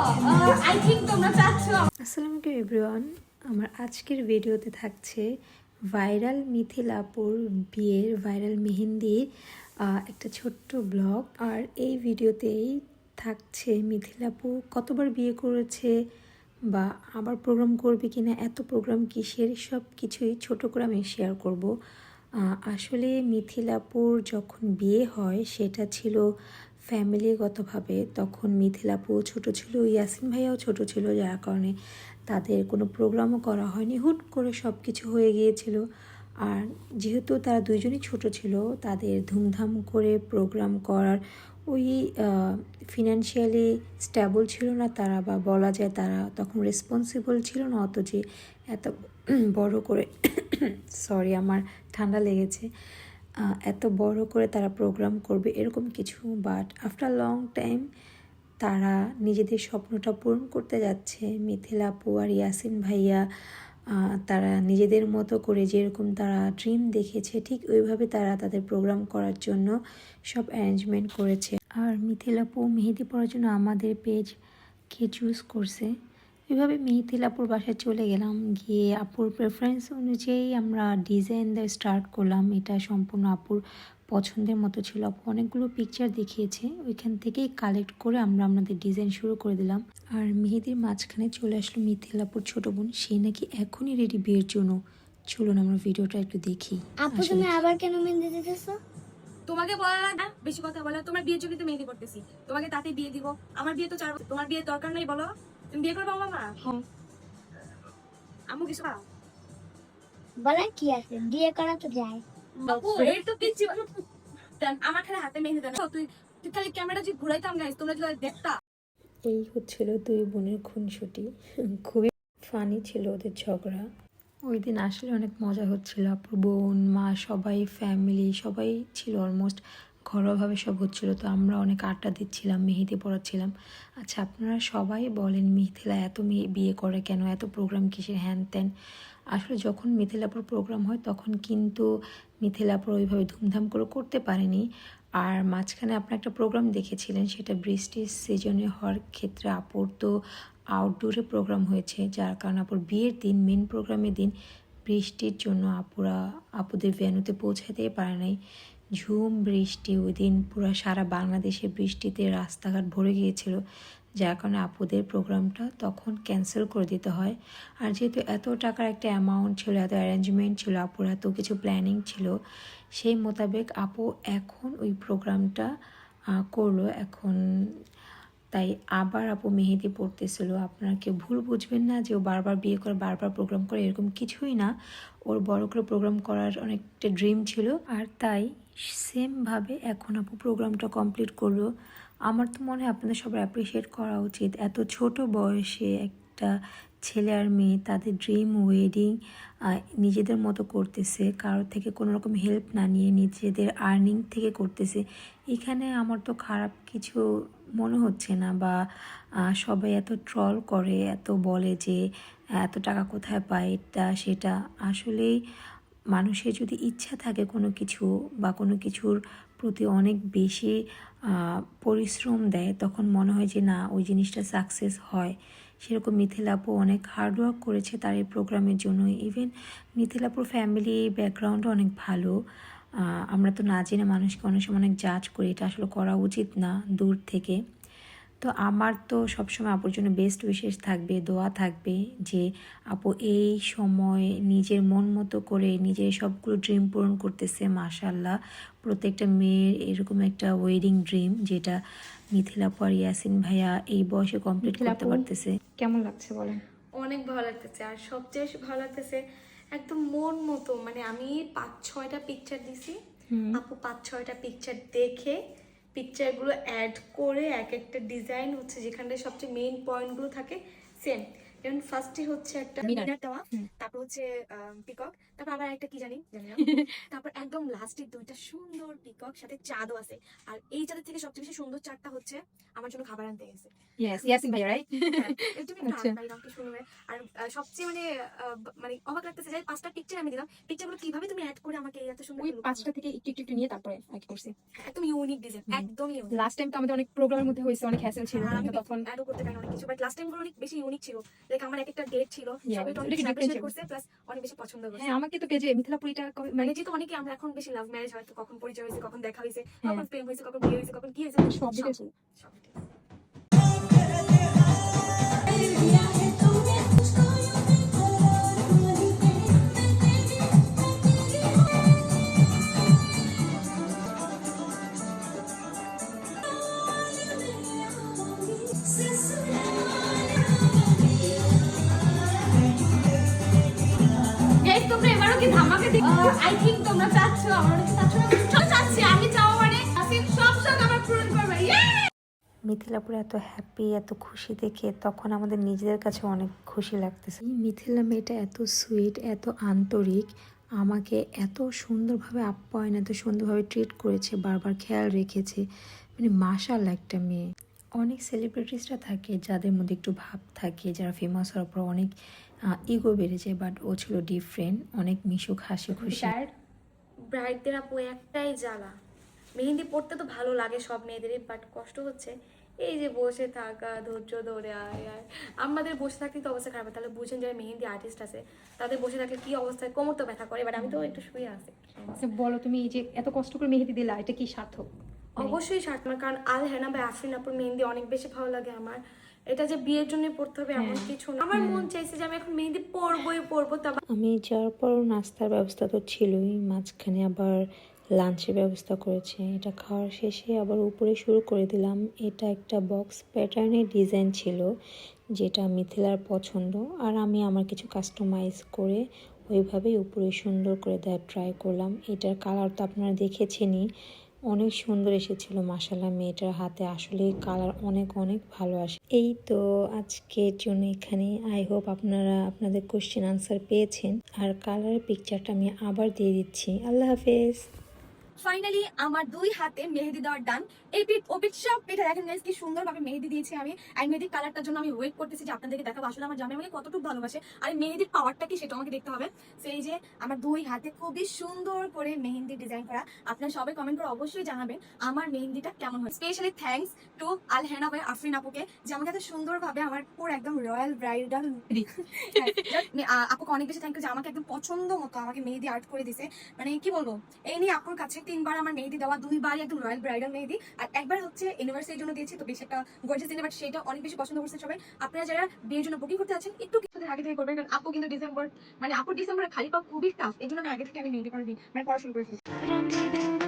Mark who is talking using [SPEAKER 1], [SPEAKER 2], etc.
[SPEAKER 1] I think তোমরা চাচ্ছ।
[SPEAKER 2] আসসালামু আলাইকুম এভরিওয়ান। আমার আজকের ভিডিওতে থাকছে ভাইরাল মিথিলা আপুর বিয়ের ভাইরাল মেহেন্দির একটা ছোট্ট ব্লগ। আর এই ভিডিওতেই থাকছে মিথিলা আপু কতবার বিয়ে করেছে বা আবার প্রোগ্রাম করবে কিনা, এত প্রোগ্রাম কিসের, সব কিছুই ছোট করে আমি শেয়ার করব। আসলে মিথিলা আপুর যখন বিয়ে হয় সেটা ছিল ফ্যামিলিগতভাবে, তখন মিথিলা আপুও ছোটো ছিল, ইয়াসিন ভাইয়াও ছোট ছিল, যার কারণে তাদের কোনো প্রোগ্রামও করা হয়নি, হুট করে সব কিছু হয়ে গিয়েছিল। আর যেহেতু তারা দুইজনই ছোট ছিল, তাদের ধুমধাম করে প্রোগ্রাম করার ওই ফিনান্সিয়ালি স্ট্যাবল ছিল না তারা, বা বলা যায় তারা তখন রেসপন্সিবল ছিল না অত যে এত বড় করে সরি আমার ঠান্ডা লেগেছে, এত বড় করে তারা প্রোগ্রাম করবে এরকম কিছু। বাট আফটার লং টাইম তারা নিজেদের স্বপ্নটা পূরণ করতে যাচ্ছে। মিথিলা আপু আর ইয়াসিন ভাইয়া তারা নিজেদের মতো করে যেরকম তারা ড্রিম দেখেছে ঠিক ওইভাবে তারা তাদের প্রোগ্রাম করার জন্য সব অ্যারেঞ্জমেন্ট করেছে। আর মিথিলা আপু মেহেদি পড়ার জন্য আমাদের পেজকে চুজ করছে। এভাবে মিথিলা আপুর বাসায় চলে গেলাম, গিয়ে আপুর প্রেফারেন্স অনুযায়ী আমরা ডিজাইন দিয়ে স্টার্ট করলাম। এটা সম্পূর্ণ আপুর পছন্দের মতো ছিল। আপু অনেকগুলো পিকচার দেখিয়েছে, ওইখান থেকেই কালেক্ট করে আমরা আমাদের ডিজাইন শুরু করে দিলাম। আর মেহেদির মাঝখানে চলে আসলো মিথিলা আপুর ছোট বোন, সে নাকি এখনই রেডি বিয়ের জন্য। চলুন আমরা ভিডিওটা একটু দেখি।
[SPEAKER 3] আপু তুমি আবার কেন মেহেন্দি দিতেছো?
[SPEAKER 1] তোমাকে বলা না বেশি কথা বলা, তোমার বিয়ের জন্য তো মেহেদি করতেছি, তোমাকে তাতে বিয়ে দিব। আমার বিয়ে তো 4 বছর, তোমার বিয়ে দরকার নেই বলো? তুমি বিয়ে করবে মামা? হ্যাঁ। আম্মু কিছু খাও?
[SPEAKER 3] বলা কি আছে, বিয়ে করা তো যায়।
[SPEAKER 1] আপু এই তো পিচ্ছি আমার খালি হাতে মেহেদি দেন। তুই তুই খালি ক্যামেরা যে ঘুরাইতাম গাইস, তোমরা যদি দেখতা।
[SPEAKER 2] এই হচ্ছিল দুই বোনের খুনসুটি, খুবই ফানি ছিল ওদের ঝগড়া। ওই দিন আসলে অনেক মজা হচ্ছিল, আপুর বোন মা সবাই ফ্যামিলি সবাই ছিল, অলমোস্ট ঘরোয়াভাবে সব হচ্ছিল। তো আমরা অনেক আড্ডা দিচ্ছিলাম, মেহেদি পড়াচ্ছিলাম। আচ্ছা আপনারা সবাই বলেন মিথিলা এত বিয়ে করে কেন, এত প্রোগ্রাম কিসের, হ্যান ত্যান। আসলে যখন মিথিলাপুর প্রোগ্রাম হয় তখন কিন্তু মিথিলাপুর ওইভাবে ধুমধাম করে করতে পারেনি। আর মাঝখানে আপনার একটা প্রোগ্রাম দেখেছিলেন, সেটা বৃষ্টির সিজনে হওয়ার ক্ষেত্রে আপুর তো আউটডোরে প্রোগ্রাম হয়েছে, যার কারণে আপুর বিয়ের দিন মেন প্রোগ্রামের দিন বৃষ্টির জন্য আপুদের ভেন্যুতে পৌঁছাতেই পারে নাই। ঝুম বৃষ্টি, ওই দিন পুরো সারা বাংলাদেশে বৃষ্টিতে রাস্তাঘাট ভরে গিয়েছিল, যার কারণে আপুদের প্রোগ্রামটা তখন ক্যান্সেল করে দিতে হয়। আর যেহেতু এত টাকার একটা অ্যামাউন্ট ছিল, এত অ্যারেঞ্জমেন্ট ছিল, আপুর এত কিছু প্ল্যানিং ছিল, সেই মোতাবেক আপু এখন ওই প্রোগ্রামটা করলো। এখন তাই আবার আপু মেহেদি পড়তেছিল। আপনারা কেউ ভুল বুঝবেন না যে ও বারবার বিয়ে করে বারবার প্রোগ্রাম করে, এরকম কিছুই না। ওর বড় করে প্রোগ্রাম করার অনেকটা ড্রিম ছিল, আর তাই সেমভাবে এখন আপু প্রোগ্রামটা কমপ্লিট করলো। আমার তো মনে হয় আপনাদের সবার অ্যাপ্রিসিয়েট করা উচিত, এত ছোট বয়সে একটা ছেলে আর মেয়ে তাদের ড্রিম ওয়েডিং নিজেদের মতো করতেছে, কারোর থেকে কোনো রকম হেল্প না নিয়ে নিজেদের আর্নিং থেকে করতেছে। এখানে আমার তো খারাপ কিছু মনে হচ্ছে না, বা সবাই এত ট্রল করে, এত বলে যে এত টাকা কোথায় পায়, এটা সেটা। আসলেই মানুষের যদি ইচ্ছা থাকে কোনো কিছু বা কোনো কিছুর প্রতি অনেক বেশি পরিশ্রম দেয়, তখন মনে হয় যে না ওই জিনিসটা সাকসেস হয়। সেরকম মিথিলা আপু অনেক হার্ডওয়ার্ক করেছে তার এই প্রোগ্রামের জন্য। ইভেন মিথিলা আপুর ফ্যামিলি ব্যাকগ্রাউন্ডও অনেক ভালো। আমরা তো না জেনে মানুষকে অনেক সময় অনেক জাজ করি, এটা আসলে করা উচিত না দূর থেকে। তো আমার তো সবসময় আপুর জন্য বেস্ট উইশেস থাকবে, দোয়া থাকবে যে আপু এই সময় নিজের মন মতো করে নিজের সবগুলো ড্রিম পূরণ করতেছে। মাশাআল্লাহ, প্রত্যেকটা মেয়ের এরকম একটা ওয়েডিং ড্রিম, যেটা মিথিলা আপু আর ইয়াসিন ভাইয়া এই বয়সে কমপ্লিট করতে পারতেছে। কেমন লাগছে বলেন?
[SPEAKER 1] অনেক ভালো লাগতেছে, আর সবচেয়ে ভালো লাগতেছে একদম মন মতো। মানে আমি 5-6টা পিকচার দিছি, আপু 5-6টা পিকচার দেখে পিকচারগুলো অ্যাড করে এক একটা ডিজাইন হচ্ছে যেখানটায় সবচেয়ে মেইন পয়েন্টগুলো থাকে সেম যেমন ফার্স্টে হচ্ছে একটা
[SPEAKER 2] মিনার।
[SPEAKER 1] মিনার দেওয়া,
[SPEAKER 2] হুম।
[SPEAKER 1] তারপর হচ্ছে পিকক, তারপর আবার একটা কি জানি জানি না। তারপর একদম লাস্টে দুইটা সুন্দর পিকক সাথে চাঁদও আছে। আর এই চাঁদের থেকে সবচেয়ে বেশি সুন্দর চাঁদটা হচ্ছে আমার জন্য খাবার আনতে গেছে।
[SPEAKER 2] ইয়াসিন ভাইয়া, রাইট?
[SPEAKER 1] হ্যাঁ, এর জন্য একটু
[SPEAKER 2] আচ্ছা।
[SPEAKER 1] আনবাই নামটা শুনবে। আর সবচেয়ে মানে মানে অবাক লাগতেছে যে 5টা পিকচার আমি দিলাম, পিকচারগুলো কিভাবে তুমি অ্যাড করে আমাকে এত সুন্দর
[SPEAKER 2] ওই
[SPEAKER 1] করে look
[SPEAKER 2] 5টা থেকে একটু একটু একটু নিয়ে তারপরে আর কি করছি।
[SPEAKER 1] হ্যাঁ, একদম ইউনিক ডিজাইন, একদম ইউনিক।
[SPEAKER 2] লাস্ট টাইম তো আমাদের অনেক প্রোগ্রামের মধ্যে হয়েছে, অনেক হ্যাসেল ছিল,
[SPEAKER 1] আর আমি
[SPEAKER 2] তো তখন
[SPEAKER 1] অ্যাডও করতে পারি অনেক কিছু, বাট লাস্ট টাইম গুলো অনেক বেশি ইউনিক ছিল। লাইক আমার এক একটা ডেট ছিল,
[SPEAKER 2] Yeah,
[SPEAKER 1] সবাই তো অনেক
[SPEAKER 2] ওটা কি different
[SPEAKER 1] অ্যাপ্রিশিয়েট
[SPEAKER 2] ছিল?
[SPEAKER 1] করছে, প্লাস অনেক বেশি পছন্দ করছে।
[SPEAKER 2] হ্যাঁ, আমাকে তো পেজে মিথিলাপুরিটা
[SPEAKER 1] মানে
[SPEAKER 2] মানে
[SPEAKER 1] যেহেতু অনেকে আমরা এখন বেশি লাভ ম্যারেজ হয়, তো কখন পরিচয় হয়েছে, কখন দেখা হয়েছে,
[SPEAKER 2] হ্যাঁ।
[SPEAKER 1] কখন প্রেম হয়েছে, কখন বিয়ে হয়েছে, কখন কি হয়েছে,
[SPEAKER 2] সব details।
[SPEAKER 1] সব details।
[SPEAKER 4] গাইস তোমরা এবারও কি ধামাকা দিই? আই থিংক তোমরা চাচ্ছ, আমরা কি চাচ্ছ না? সব চাচ্ছি, আমি চাও মানে আসিফ সব শখ আমার পূরণ করবে।
[SPEAKER 2] মিথিলাপুর এত হ্যাপি, এত খুশি দেখে তখন আমাদের নিজেদের কাছে অনেক খুশি লাগতেছে। এই মিথিলা মেয়েটা এত সুইট, এত আন্তরিক, আমাকে এত সুন্দরভাবে আপ্যায়ন, এত সুন্দরভাবে ট্রিট করেছে, বারবার খেয়াল রেখেছে, মানে মাশাআল্লাহ একটা মেয়ে। অনেক সেলিব্রিটিসরা থাকে যাদের মধ্যে একটু ভাব থাকে, যারা ফেমাস হওয়ার পর অনেক ইগো বেড়ে যায়, বাট ও ছিল ডিফারেন্ট, অনেক মিশুক, হাসি খুশি।
[SPEAKER 1] ব্রাইডদের আপু একটাই জ্বালা, মেহেন্দি পড়তে তো ভালো লাগে সব মেয়েদেরই, বাট কষ্ট হচ্ছে এই যে বসে থাকা, ধৈর্য ধরে আয় আয়। আমাদের বসে থাকতে তো অবস্থা খারাপ হয়, তাহলে বুঝেন যারা মেহেন্দি আর্টিস্ট আছে তাদের বসে থাকলে কি অবস্থায়, কোমর তো ব্যথা করে, বাট আমি তো একটু শুয়ে আছি।
[SPEAKER 2] আচ্ছা বলো, তুমি এই যে এত কষ্ট করে মেহেদি দিলা, এটা কি সার্থক?
[SPEAKER 1] অবশ্যই শার্ট আমার, কারণ আল হেনা বা আফরিন আপুর মেহেন্দি অনেক বেশি ভালো লাগে আমার। এটা যে বিয়ের জন্য পড়তে হবে এমন কিছু না, আমার মন চাইছে যে আমি এখন মেহেন্দি পরবোই পরবো। তবে
[SPEAKER 2] আমি যাওয়ার পর নাস্তার ব্যবস্থা তো ছিলই, মাঝখানে আবার লাঞ্চের ব্যবস্থা করেছে। এটা খাওয়ার শেষে আবার উপরে শুরু করে দিলাম। এটা একটা বক্স প্যাটার্নের ডিজাইন ছিল, যেটা মিথিলার পছন্দ, আর আমি আমার কিছু কাস্টমাইজ করে ওইভাবেই উপরে সুন্দর করে দেওয়ার ট্রাই করলাম। এটার কালার তো আপনারা দেখেছেনই, অনেক সুন্দর এসেছিল মাশাআল্লাহ। মেয়েটার হাতে আসলে কালার অনেক অনেক ভালো আসে। এই তো আজকের জন্য এখানে, আই হোপ আপনারা আপনাদের কোশ্চেন আনসার পেয়েছেন। আর কালারের পিকচারটা আমি আবার দিয়ে দিচ্ছি। আল্লাহ হাফেজ।
[SPEAKER 1] ফাইনালি আমার দুই হাতে মেহেদি দেওয়ার ডান। এই পিঠ ও পিঠ সব পিঠে দেখেন গাইস কি সুন্দরভাবে মেহেদি দিয়েছি আমি। আর মেহেদির কালারটার জন্য আমি ওয়েট করতেছি যে আপনাদেরকে দেখাবো আসলে আমার জামাই আমাকে কতটুকু ভালোবাসে, আর এই মেহেদির পাওয়ারটা কি সেটা আমাকে দেখতে হবে। সেই যে আমার দুই হাতে খুবই সুন্দর করে মেহেন্দি ডিজাইন করা। আপনারা সবাই কমেন্ট করে অবশ্যই জানাবেন আমার মেহেন্দিটা কেমন হয়। স্পেশালি থ্যাঙ্কস টু আল হেনা ভাই আফরিন আপুকে, যে আমাকে এত সুন্দরভাবে আমার পুরো একদম রয়্যাল ব্রাইডাল আপুকে অনেক বেশি থ্যাংক ইউ, যে আমাকে একদম পছন্দ মতো আমাকে মেহেদি আর্ট করে দিছে। মানে কি বলবো, এই নিয়ে আপুর কাছে 3বার আমার মেহেদি দেওয়া, 2বারই একদম রয়্যাল ব্রাইডাল মেহেদি, আর একবার হচ্ছে ইউনিভার্সিটির জন্য দিয়েছি, তো বেশ একটা গর্জিয়াস দিনে, বাট সেটা অনেক বেশি পছন্দ করছে সবাই। আপনারা যারা বিয়ের জন্য বুকিং করতে আছেন একটু কিছুদিন আগে থেকে করবেন, কারণ আপু কিন্তু ডিসেম্বর, মানে আপুর ডিসেম্বরে খালি পাওয়া খুবই টাফ, এই জন্য আমি আগে থেকে আমি মেহেদি করে দিই, মানে পড়াশোনা করে ফেলি।